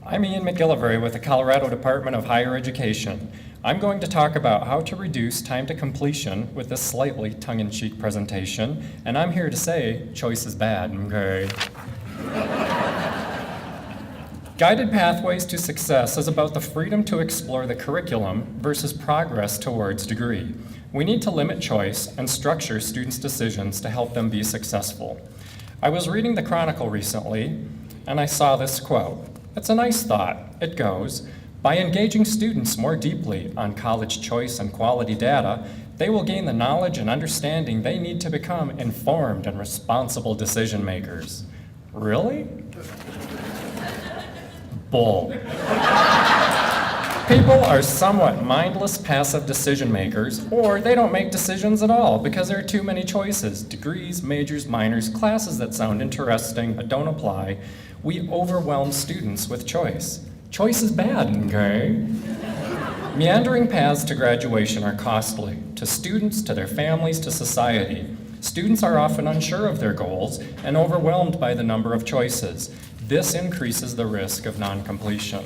I'm Ian Macgillivray with the Colorado Department of Higher Education. I'm going to talk about how to reduce time to completion with this slightly tongue-in-cheek presentation, and I'm here to say, choice is bad, okay? Guided Pathways to Success is about the freedom to explore the curriculum versus progress towards degree. We need to limit choice and structure students' decisions to help them be successful. I was reading the Chronicle recently, and I saw this quote. It's a nice thought. It goes, by engaging students more deeply on college choice and quality data, they will gain the knowledge and understanding they need to become informed and responsible decision makers. Really? Bull. People are somewhat mindless, passive decision makers, or they don't make decisions at all because there are too many choices, degrees, majors, minors, classes that sound interesting but don't apply. We overwhelm students with choice. Choice is bad, okay? Meandering paths to graduation are costly, to students, to their families, to society. Students are often unsure of their goals and overwhelmed by the number of choices. This increases the risk of non-completion.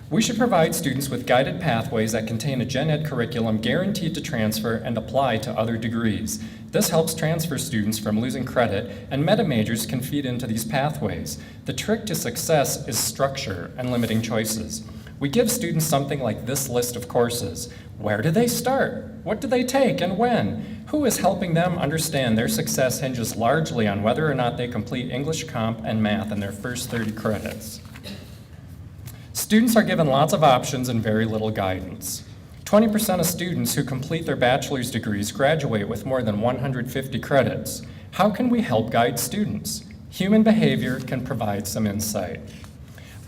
We should provide students with guided pathways that contain a gen ed curriculum guaranteed to transfer and apply to other degrees. This helps transfer students from losing credit, and meta majors can feed into these pathways. The trick to success is structure and limiting choices. We give students something like this list of courses. Where do they start? What do they take and when? Who is helping them understand their success hinges largely on whether or not they complete English Comp and Math in their first 30 credits. Students are given lots of options and very little guidance. 20% of students who complete their bachelor's degrees graduate with more than 150 credits. How can we help guide students? Human behavior can provide some insight.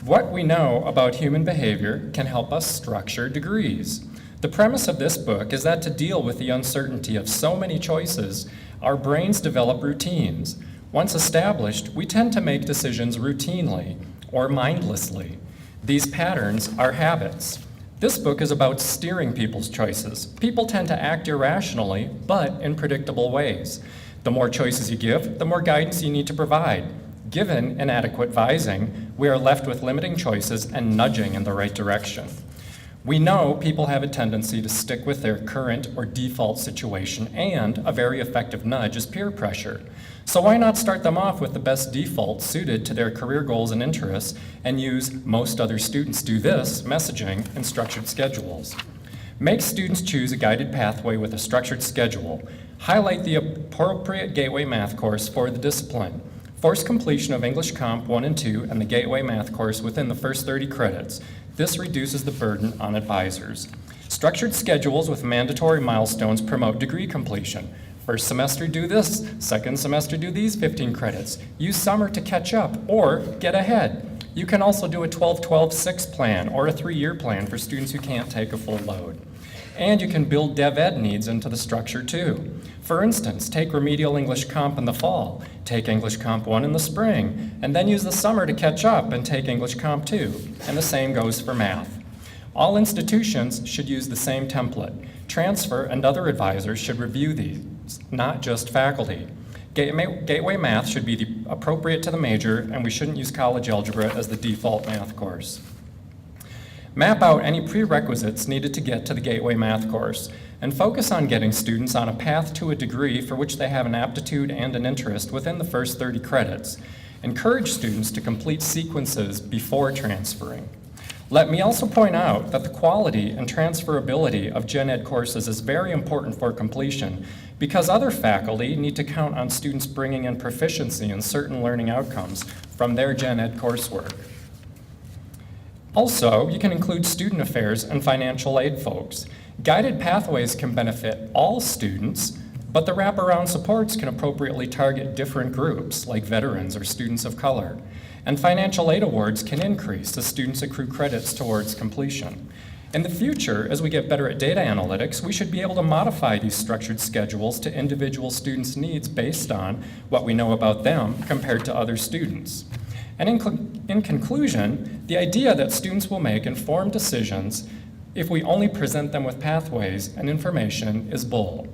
What we know about human behavior can help us structure degrees. The premise of this book is that to deal with the uncertainty of so many choices, our brains develop routines. Once established, we tend to make decisions routinely or mindlessly. These patterns are habits. This book is about steering people's choices. People tend to act irrationally, but in predictable ways. The more choices you give, the more guidance you need to provide. Given inadequate advising, we are left with limiting choices and nudging in the right direction. We know people have a tendency to stick with their current or default situation, and a very effective nudge is peer pressure. So why not start them off with the best default suited to their career goals and interests and use most other students do this messaging and structured schedules. Make students choose a guided pathway with a structured schedule. Highlight the appropriate Gateway Math course for the discipline. Force completion of English Comp 1 and 2 and the Gateway Math course within the first 30 credits. This reduces the burden on advisors. Structured schedules with mandatory milestones promote degree completion. First semester do this, second semester do these 15 credits. Use summer to catch up or get ahead. You can also do a 12-12-6 plan or a 3-year plan for students who can't take a full load. And you can build Dev Ed needs into the structure too. For instance, take remedial English Comp in the fall, take English Comp 1 in the spring, and then use the summer to catch up and take English Comp 2. And the same goes for math. All institutions should use the same template. Transfer and other advisors should review these, not just faculty. Gateway Math should be appropriate to the major, and we shouldn't use college algebra as the default math course. Map out any prerequisites needed to get to the Gateway Math course, and focus on getting students on a path to a degree for which they have an aptitude and an interest within the first 30 credits. Encourage students to complete sequences before transferring. Let me also point out that the quality and transferability of gen ed courses is very important for completion because other faculty need to count on students bringing in proficiency in certain learning outcomes from their gen ed coursework. Also, you can include student affairs and financial aid folks. Guided pathways can benefit all students, but the wraparound supports can appropriately target different groups, like veterans or students of color. And financial aid awards can increase as students accrue credits towards completion. In the future, as we get better at data analytics, we should be able to modify these structured schedules to individual students' needs based on what we know about them compared to other students. And in conclusion, the idea that students will make informed decisions if we only present them with pathways and information is bull.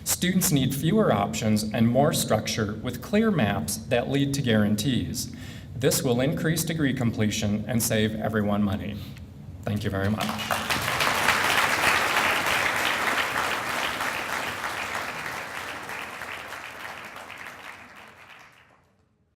Students need fewer options and more structure with clear maps that lead to guarantees. This will increase degree completion and save everyone money. Thank you very much.